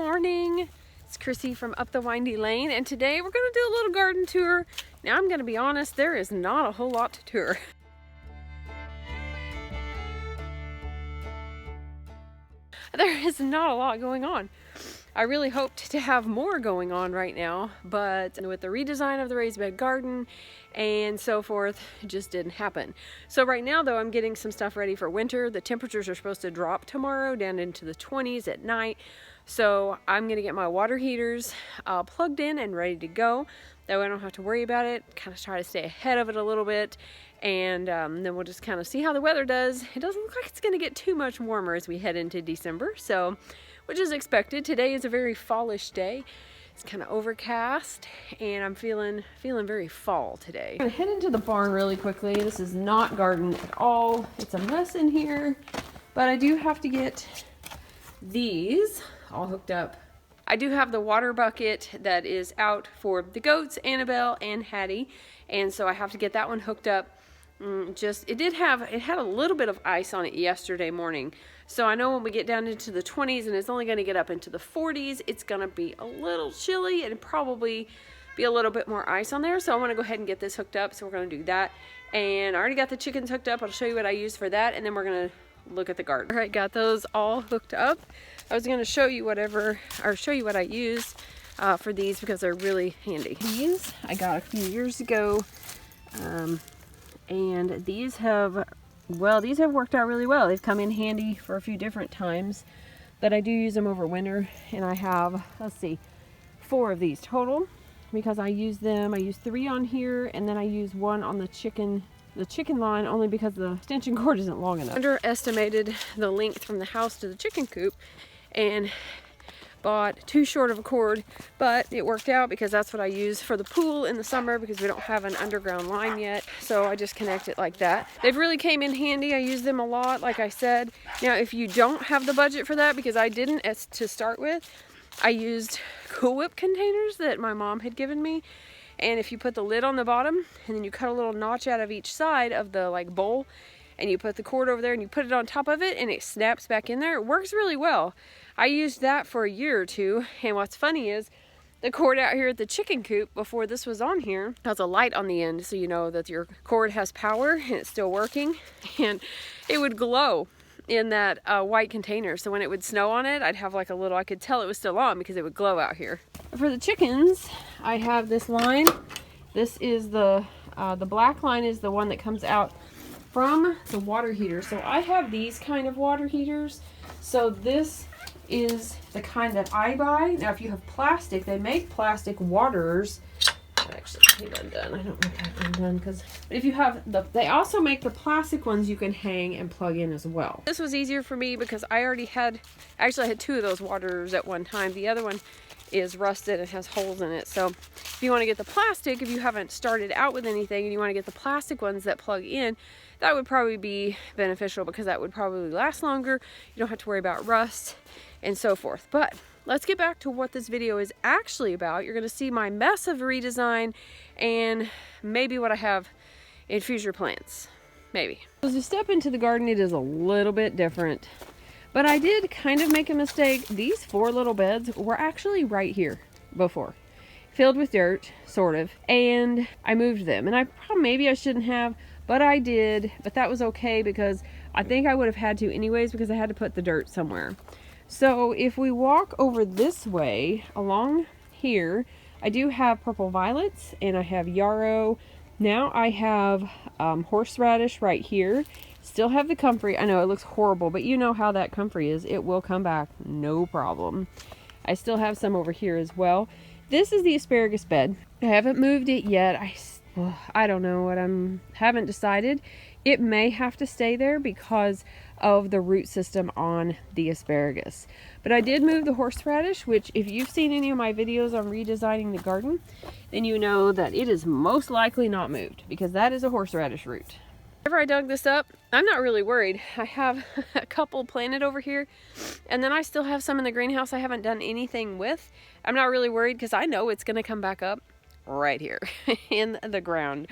morning. It's Chrissy from Up the Windy Lane, and today we're going to do a little garden tour. Now I'm going to be honest, there is not a whole lot to tour. There is not a lot going on. I really hoped to have more going on right now, but with the redesign of the raised bed garden and so forth, it just didn't happen. So right now though, I'm getting some stuff ready for winter. The temperatures are supposed to drop tomorrow down into the 20s at night. So I'm gonna get my water heaters plugged in and ready to go. That way I don't have to worry about it. Kind of try to stay ahead of it a little bit. And then we'll just kind of see how the weather does. It doesn't look like it's gonna get too much warmer as we head into December. So, which is expected. Today is a very fallish day. It's kind of overcast and I'm feeling very fall today. I'm gonna head into the barn really quickly. This is not garden at all. It's a mess in here, but I do have to get these all hooked up. I do have the water bucket that is out for the goats, Annabelle and Hattie, and so I have to get that one hooked up. It had a little bit of ice on it yesterday morning, so I know when we get down into the 20s and it's only going to get up into the 40s, it's going to be a little chilly and probably be a little bit more ice on there. So I want to go ahead and get this hooked up, so we're going to do that. And I already got the chickens hooked up. I'll show you what I use for that, and then we're going to look at the garden. All right, got those all hooked up. I was going to show you what I use for these because they're really handy. These I got a few years ago, and these have worked out really well. They've come in handy for a few different times, but I do use them over winter, and I have, let's see, 4 of these total because I use them. I use 3 on here, and then I use 1 on the chicken line, only because the extension cord isn't long enough. Underestimated the length from the house to the chicken coop and bought too short of a cord, but it worked out because that's what I use for the pool in the summer because we don't have an underground line yet. So I just connect it like that. They've really came in handy. I use them a lot, like I said. Now, if you don't have the budget for that, because I didn't to start with, I used Cool Whip containers that my mom had given me. And if you put the lid on the bottom and then you cut a little notch out of each side of the bowl, and you put the cord over there and you put it on top of it and it snaps back in there, it works really well. I used that for a year or two, and what's funny is the cord out here at the chicken coop before this was on here has a light on the end, so you know that your cord has power and it's still working, and it would glow in that white container. So when it would snow on it, I'd have like a little, I could tell it was still on because it would glow out here. For the chickens, I have this line. This is the black line is the one that comes out from the water heater. So I have these kind of water heaters. So this is the kind that I buy. Now if you have plastic, they make plastic waterers. Actually, I think I'm done. I don't know if I'm done because if you have they also make the plastic ones you can hang and plug in as well. This was easier for me because I had 2 of those waterers at one time. The other one is rusted and has holes in it. So if you want to get the plastic, if you haven't started out with anything and you want to get the plastic ones that plug in, that would probably be beneficial because that would probably last longer. You don't have to worry about rust and so forth. But let's get back to what this video is actually about. You're going to see my mess of redesign and maybe what I have in future plans. Maybe. As you step into the garden, it is a little bit different. But I did kind of make a mistake. These 4 little beds were actually right here before. Filled with dirt, sort of. And I moved them. And maybe I shouldn't have, but I did. But that was okay because I think I would have had to anyways because I had to put the dirt somewhere. So if we walk over this way along here, I do have purple violets and I have yarrow. Now I have horseradish right here. Still have the comfrey. I know it looks horrible, but you know how that comfrey is. It will come back, no problem. I still have some over here as well. This is the asparagus bed. I haven't moved it yet. I don't know what haven't decided. It may have to stay there because of the root system on the asparagus. But I did move the horseradish, which if you've seen any of my videos on redesigning the garden, then you know that it is most likely not moved because that is a horseradish root. Whenever I dug this up, I'm not really worried. I have a couple planted over here, and then I still have some in the greenhouse I haven't done anything with. I'm not really worried because I know it's going to come back up right here in the ground.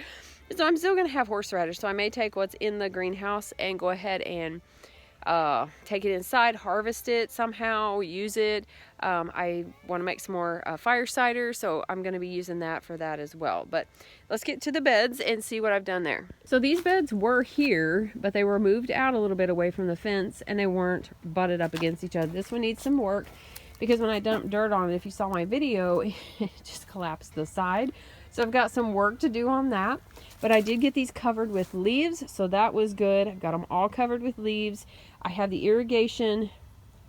So I'm still going to have horseradish, so I may take what's in the greenhouse and go ahead and take it inside, harvest it somehow, use it. I want to make some more fire cider, so I'm going to be using that for that as well. But let's get to the beds and see what I've done there. So these beds were here, but they were moved out a little bit away from the fence, and they weren't butted up against each other. This one needs some work, because when I dumped dirt on it, if you saw my video, it just collapsed the side. So I've got some work to do on that. But I did get these covered with leaves, so that was good. I've got them all covered with leaves. I have the irrigation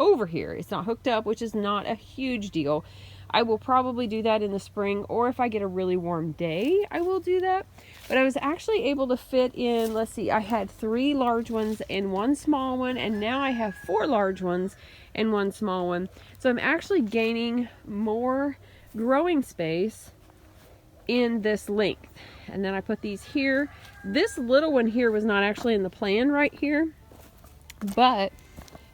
over here. It's not hooked up, which is not a huge deal. I will probably do that in the spring, or if I get a really warm day, I will do that. But I was actually able to fit in, let's see, I had 3 large ones and 1 small one, and now I have 4 large ones and 1 small one. So I'm actually gaining more growing space in this length. And then I put these here. This little one here was not actually in the plan right here, but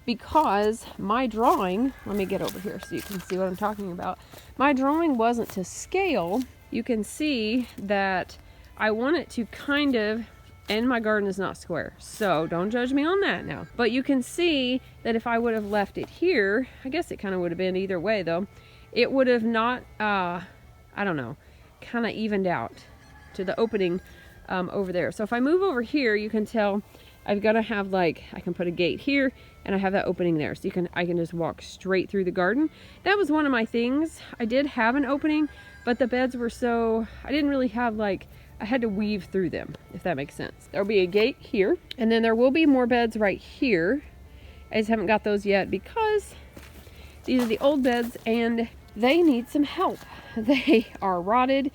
because my drawing, let me get over here so you can see what I'm talking about. My drawing wasn't to scale. You can see that I want it to kind of, and my garden is not square, so don't judge me on that now. But you can see that if I would have left it here, I guess it kind of would have been either way though, it would have not, I don't know, kind of evened out to the opening over there. So if I move over here, you can tell I've got to have, like, I can put a gate here and I have that opening there, so I can just walk straight through the garden. That was one of my things. I did have an opening, but the beds were so, I didn't really have, like, I had to weave through them, if that makes sense. There'll be a gate here, and then there will be more beds right here. I just haven't got those yet because these are the old beds and they need some help. They are rotted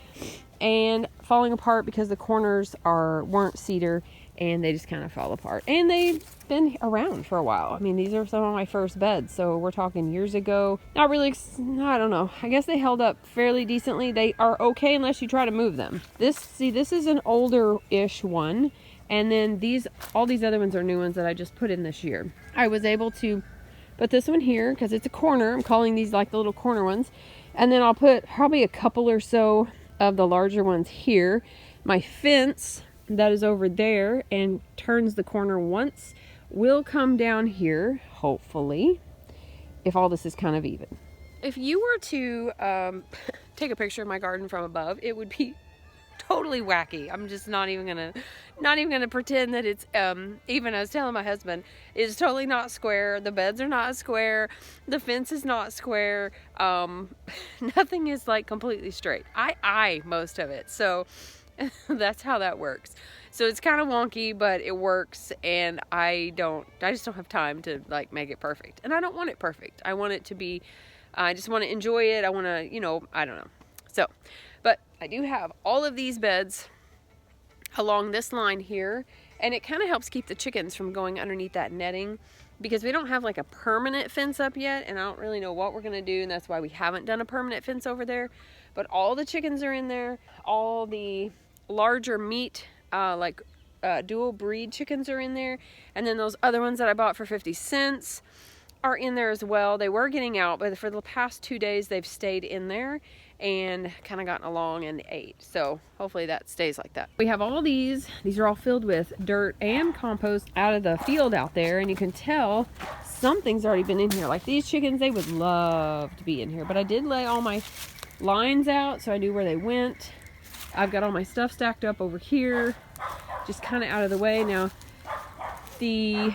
and falling apart because the corners weren't cedar, and they just kind of fall apart. And they've been around for a while. I mean, these are some of my first beds, so we're talking years ago. Not really, I don't know. I guess they held up fairly decently. They are okay unless you try to move them. This is an older-ish one, and then all these other ones are new ones that I just put in this year. I was able to put this one here because it's a corner. I'm calling these like the little corner ones. And then I'll put probably a couple or so of the larger ones here. My fence that is over there and turns the corner once will come down here, hopefully, if all this is kind of even. If you were to take a picture of my garden from above, it would be totally wacky. I'm just not even gonna pretend that it's even. I was telling my husband, it's totally not square. The beds are not square. The fence is not square. Nothing is like completely straight. I most of it. So that's how that works. So it's kind of wonky, but it works, and I just don't have time to like make it perfect. And I don't want it perfect. I want it to be, I just want to enjoy it. I want to, I don't know. So, but I do have all of these beds along this line here, and it kind of helps keep the chickens from going underneath that netting, because we don't have like a permanent fence up yet, and I don't really know what we're going to do, and that's why we haven't done a permanent fence over there. But all the chickens are in there. All the larger meat, dual breed chickens are in there, and then those other ones that I bought for 50 cents are in there as well. They were getting out, but for the past 2 days they've stayed in there and kind of gotten along and ate. So hopefully that stays like that. We have all these are all filled with dirt and compost out of the field out there, and you can tell something's already been in here. Like these chickens, they would love to be in here, but I did lay all my lines out so I knew where they went. I've got all my stuff stacked up over here, just kind of out of the way. Now the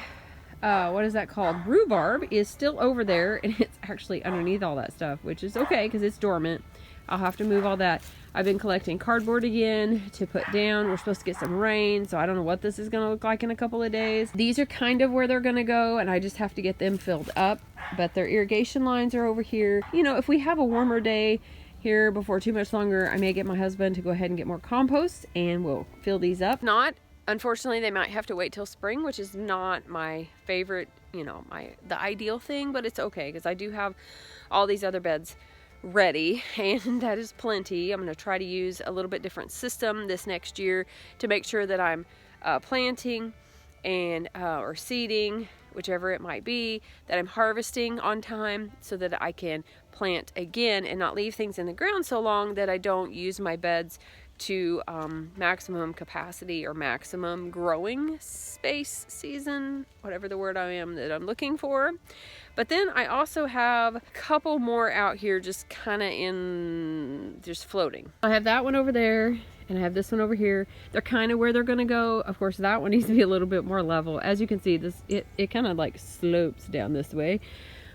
what is that called, rhubarb, is still over there, and it's actually underneath all that stuff, which is okay because it's dormant. I'll have to move all that. I've been collecting cardboard again to put down. We're supposed to get some rain, so I don't know what this is going to look like in a couple of days. These are kind of where they're going to go, and I just have to get them filled up. But their irrigation lines are over here. If we have a warmer day here before too much longer, I may get my husband to go ahead and get more compost, and we'll fill these up. Not, unfortunately, they might have to wait till spring, which is not my favorite, the ideal thing, but it's okay because I do have all these other beds ready, and that is plenty. I'm going to try to use a little bit different system this next year to make sure that I'm planting and or seeding, whichever it might be, that I'm harvesting on time so that I can plant again and not leave things in the ground so long that I don't use my beds to maximum capacity or maximum growing space season, whatever the word that I'm looking for. But then I also have a couple more out here just kind of just floating. I have that one over there and I have this one over here. They're kind of where they're gonna go. Of course, that one needs to be a little bit more level. As you can see, it kind of like slopes down this way.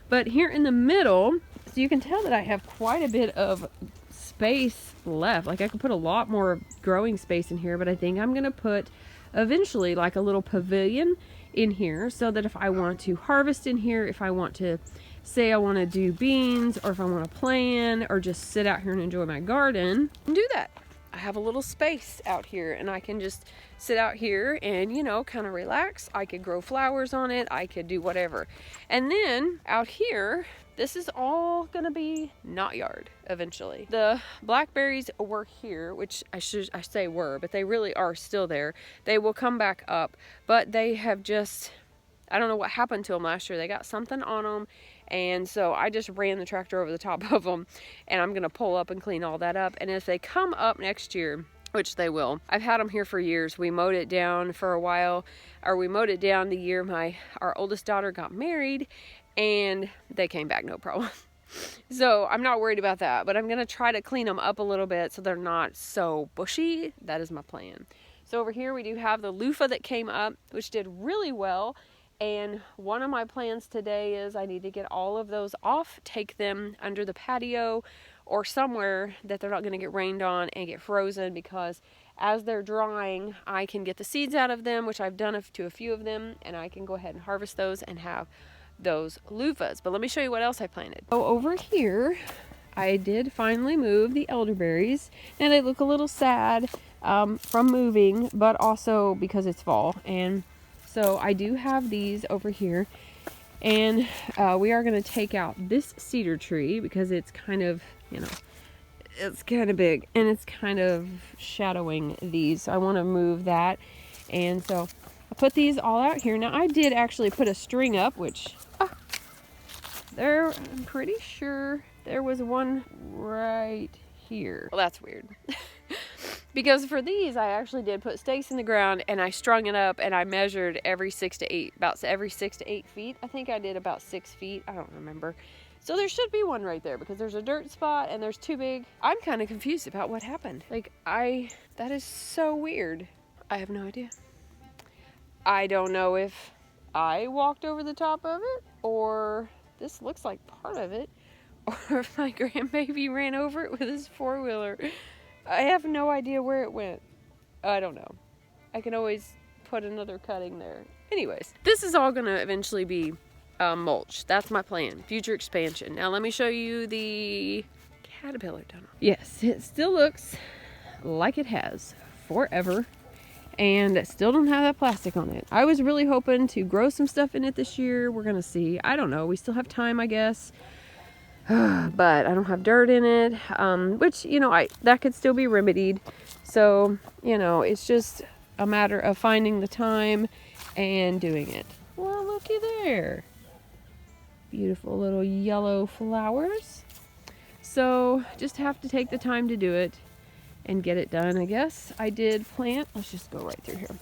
But here in the middle, so you can tell that I have quite a bit of space left. Like I could put a lot more growing space in here, but I think I'm gonna put eventually like a little pavilion in here so that if I want to harvest in here, if I want to say I want to do beans, or if I want to plant or just sit out here and enjoy my garden, I can do that. I have a little space out here and I can just sit out here and, you know, kind of relax. I could grow flowers on it. I could do whatever. And then out here, this is all gonna be knot yard eventually. The blackberries were here, which I say were, but they really are still there. They will come back up, but they have just, I don't know what happened to them last year. They got something on them, and so I just ran the tractor over the top of them, and I'm gonna pull up and clean all that up. And if they come up next year, which they will, I've had them here for years. We mowed it down for a while, or we mowed it down the year our oldest daughter got married, and they came back no problem. So I'm not worried about that, but I'm gonna try to clean them up a little bit so they're not so bushy. That is my plan. So over here we do have the loofah that came up, which did really well. And one of my plans today is I need to get all of those off, take them under the patio or somewhere that they're not going to get rained on and get frozen, because as they're drying, I can get the seeds out of them, which I've done to a few of them, and I can go ahead and harvest those and have those loofahs. But let me show you what else I planted. So over here, I did finally move the elderberries, and they look a little sad from moving, but also because it's fall. And so I do have these over here, and we are going to take out this cedar tree because it's kind of, you know, it's kind of big and it's kind of shadowing these. So I want to move that, and so I put these all out here. Now I did actually put a string up, which I'm pretty sure there was one right here. Well, that's weird. Because for these, I actually did put stakes in the ground and I strung it up and I measured about every 6 to 8 feet. I think I did about 6 feet. I don't remember. So there should be one right there because there's a dirt spot and there's two big. I'm kind of confused about what happened. Like that is so weird. I have no idea. I don't know if I walked over the top of it, or this looks like part of it, or if my grandbaby ran over it with his four-wheeler. I have no idea where it went. I don't know. I can always put another cutting there. Anyways, this is all gonna eventually be mulch. That's my plan, future expansion. Now let me show you the caterpillar tunnel. Yes, it still looks like it has forever, and it still don't have that plastic on it. I was really hoping to grow some stuff in it this year. We're gonna see. I don't know. We still have time, I guess. But I don't have dirt in it, which, you know, that could still be remedied. So, you know, it's just a matter of finding the time and doing it. Well, looky there. Beautiful little yellow flowers. So just have to take the time to do it and get it done, I guess. I did plant, let's just go right through here.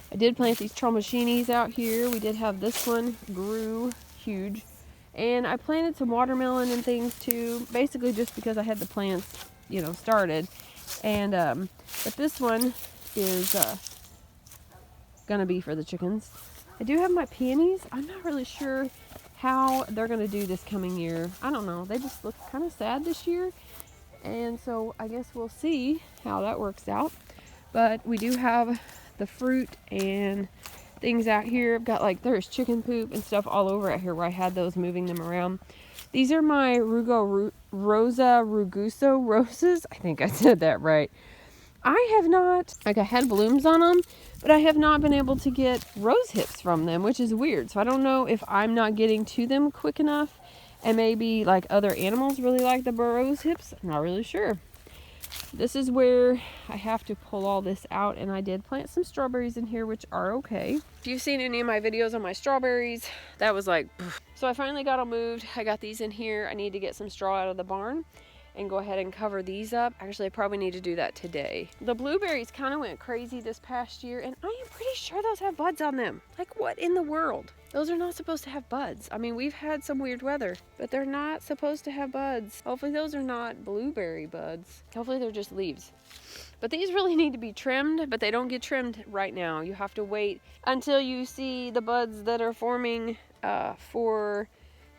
I did plant these Trombochinis out here. We did have this one, grew huge. And I planted some watermelon and things too, basically just because I had the plants, you know, started. And, but this one is gonna be for the chickens. I do have my peonies. I'm not really sure how they're gonna do this coming year. I don't know, they just look kind of sad this year. And so I guess we'll see how that works out. But we do have the fruit and things out here. I've got there's chicken poop and stuff all over out here where I had those, moving them around. These are my Rosa Rugosa roses. I think I said that right. I have not, I had blooms on them, but I have not been able to get rose hips from them, which is weird. So I don't know if I'm not getting to them quick enough, and maybe other animals really like the rose hips. I'm not really sure. This is where I have to pull all this out, and I did plant some strawberries in here, which are okay. If you've seen any of my videos on my strawberries, that was so I finally got them moved. I got these in here. I need to get some straw out of the barn, and go ahead and cover these up. Actually, I probably need to do that today. The blueberries kind of went crazy this past year, and I am pretty sure those have buds on them. Like, what in the world? Those are not supposed to have buds. I mean, we've had some weird weather, but they're not supposed to have buds. Hopefully those are not blueberry buds. Hopefully they're just leaves. But these really need to be trimmed, but they don't get trimmed right now. You have to wait until you see the buds that are forming for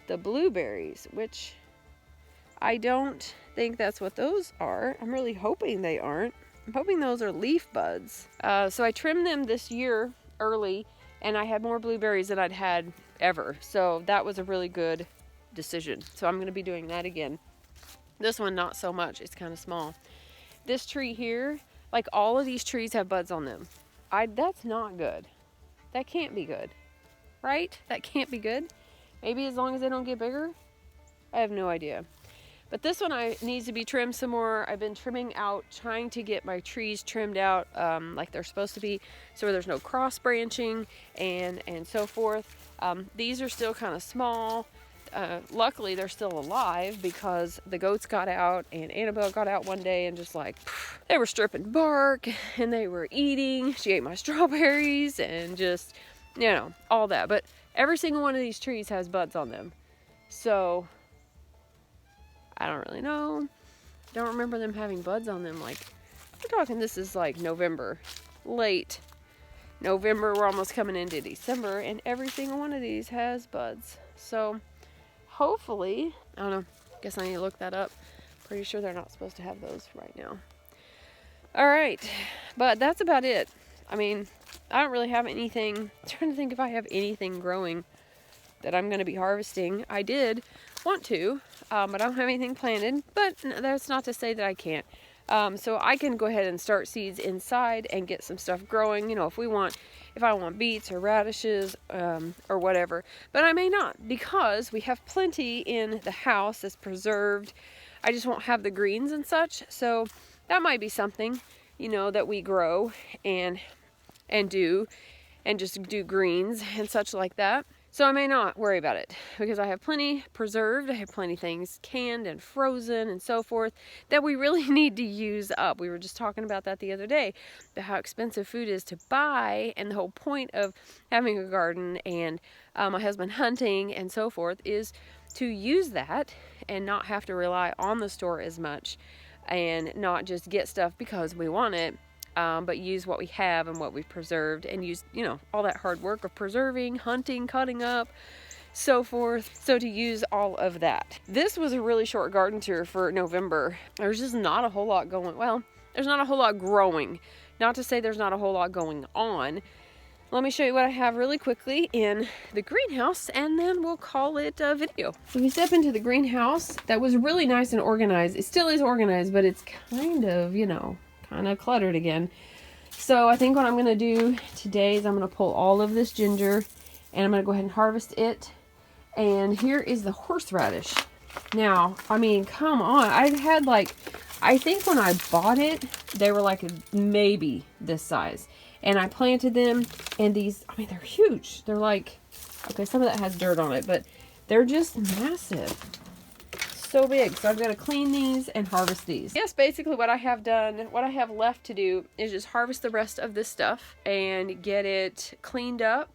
the blueberries, which I don't think that's what those are. I'm really hoping they aren't. I'm hoping those are leaf buds. So I trimmed them this year early, and I had more blueberries than I'd had ever. So that was a really good decision. So I'm going to be doing that again. This one, not so much. It's kind of small. This tree here, like all of these trees have buds on them. That's not good. That can't be good, right? That can't be good. Maybe as long as they don't get bigger. I have no idea. But this one needs to be trimmed some more. I've been trimming out, trying to get my trees trimmed out like they're supposed to be, so there's no cross branching and so forth. These are still kind of small. Luckily, they're still alive because the goats got out and Annabelle got out one day and just like, they were stripping bark and they were eating. She ate my strawberries and just, you know, all that. But every single one of these trees has buds on them. So I don't really know. Don't remember them having buds on them. Like, we're talking, this is like November, late November. We're almost coming into December, and every single one of these has buds. So hopefully, I don't know. Guess I need to look that up. Pretty sure they're not supposed to have those right now. All right, but that's about it. I mean, I don't really have anything. I'm trying to think if I have anything growing that I'm going to be harvesting. I did want to, but I don't have anything planted, but that's not to say that I can't. So I can go ahead and start seeds inside and get some stuff growing, you know, if I want beets or radishes, or whatever, but I may not, because we have plenty in the house that's preserved. I just won't have the greens and such. So that might be something, you know, that we grow and just do greens and such like that. So I may not worry about it because I have plenty preserved. I have plenty of things canned and frozen and so forth that we really need to use up. We were just talking about that the other day, about how expensive food is to buy, and the whole point of having a garden and my husband hunting and so forth is to use that and not have to rely on the store as much and not just get stuff because we want it. But use what we have and what we've preserved, and use, you know, all that hard work of preserving, hunting, cutting up, so forth. So to use all of that. This was a really short garden tour for November. There's just not a whole lot going, well, there's not a whole lot growing. Not to say there's not a whole lot going on. Let me show you what I have really quickly in the greenhouse, and then we'll call it a video. So we step into the greenhouse. That was really nice and organized. It still is organized, but it's kind of, you know, kind of cluttered again. So I think what I'm going to do today is I'm going to pull all of this ginger and I'm going to go ahead and harvest it. And here is the horseradish. Now, I mean, come on. I've had like, I think when I bought it, they were like maybe this size. And I planted them, and these, I mean, they're huge. They're like, okay, some of that has dirt on it, but they're just massive. So big. So I've got to clean these and harvest these. Yes, basically what I have done, what I have left to do is just harvest the rest of this stuff and get it cleaned up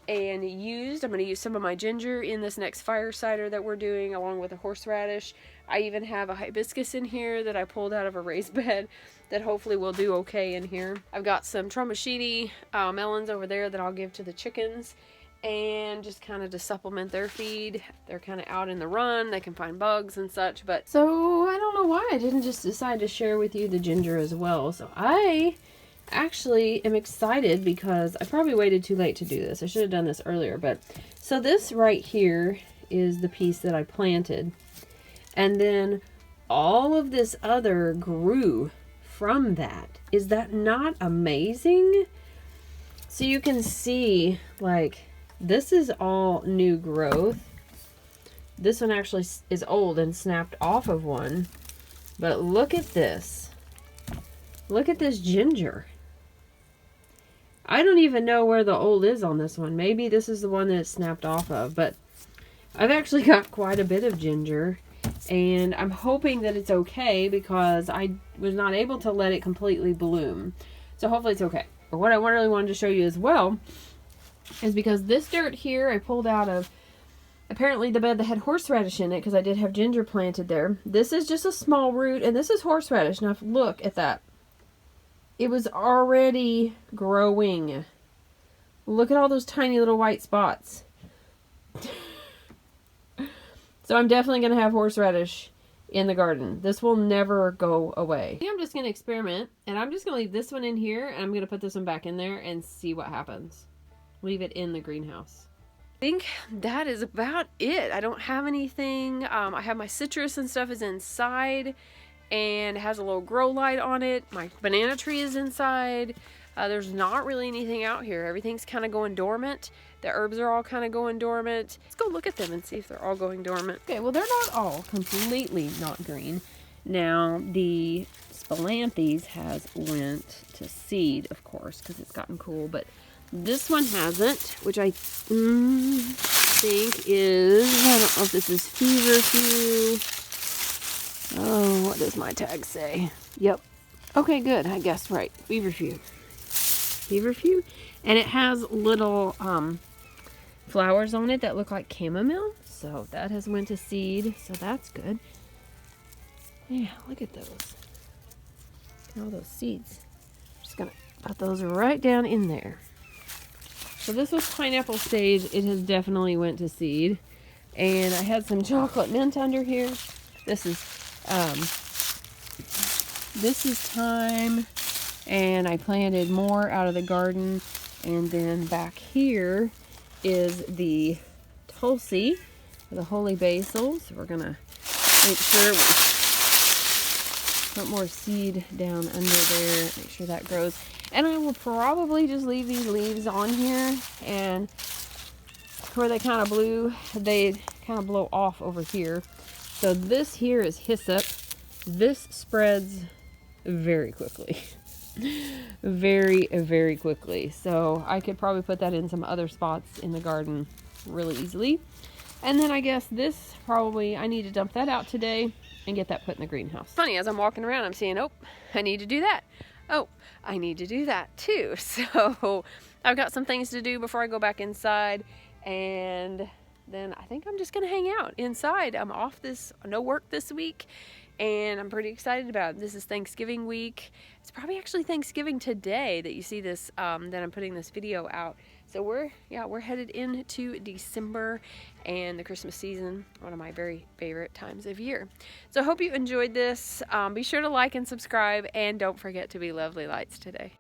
and used. I'm going to use some of my ginger in this next fire cider that we're doing, along with a horseradish. I even have a hibiscus in here that I pulled out of a raised bed that hopefully will do okay in here. I've got some tromboshini melons over there that I'll give to the chickens, and just kind of to supplement their feed. They're kind of out in the run. They can find bugs and such. But so I don't know why I didn't just decide to share with you the ginger as well. So I actually am excited because I probably waited too late to do this. I should have done this earlier. But so this right here is the piece that I planted. And then all of this other grew from that. Is that not amazing? So you can see, like, this is all new growth. This one actually is old and snapped off of one. But look at this. Look at this ginger. I don't even know where the old is on this one. Maybe this is the one that it snapped off of. But I've actually got quite a bit of ginger. And I'm hoping that it's okay because I was not able to let it completely bloom. So hopefully it's okay. But what I really wanted to show you as well is because this dirt here I pulled out of apparently the bed that had horseradish in it, because I did have ginger planted there. This is just a small root, and this is horseradish. Now look at that. It was already growing. Look at all those tiny little white spots. So I'm definitely going to have horseradish in the garden. This will never go away. I'm just going to experiment, and I'm just going to leave this one in here, and I'm going to put this one back in there and see what happens. Leave it in the greenhouse. I think that is about it. I don't have anything. I have my citrus and stuff is inside, and it has a little grow light on it. My banana tree is inside. There's not really anything out here. Everything's kind of going dormant. The herbs are all kind of going dormant. Let's go look at them and see if they're all going dormant. Okay, well, they're not all completely not green. Now, the Spilanthes has went to seed, of course, because it's gotten cool, but this one hasn't, which I think is, I don't know if this is feverfew. Oh, what does my tag say? Yep. Okay, good. I guessed right. Feverfew. Feverfew. And it has little flowers on it that look like chamomile. So that has went to seed. So that's good. Yeah, look at those. Look at all those seeds. Just going to put those right down in there. So this was pineapple sage. It has definitely went to seed. And I had some chocolate mint under here. This is thyme. And I planted more out of the garden. And then back here is the Tulsi, the holy basil. So we're going to make sure we put more seed down under there. Make sure that grows. And I will probably just leave these leaves on here, and where they kind of blow off over here. So this here is hyssop. This spreads very quickly. Very, very quickly. So I could probably put that in some other spots in the garden really easily. And then I guess this probably, I need to dump that out today and get that put in the greenhouse. Funny, as I'm walking around, I'm seeing, oh, I need to do that. Oh, I need to do that too. So I've got some things to do before I go back inside, and then I think I'm just gonna hang out inside. I'm off no work this week, and I'm pretty excited about it. This is Thanksgiving week. It's probably actually Thanksgiving today that you see this, that I'm putting this video out. So we're headed into December and the Christmas season, one of my very favorite times of year. So I hope you enjoyed this. Be sure to like and subscribe, and don't forget to be lovely lights today.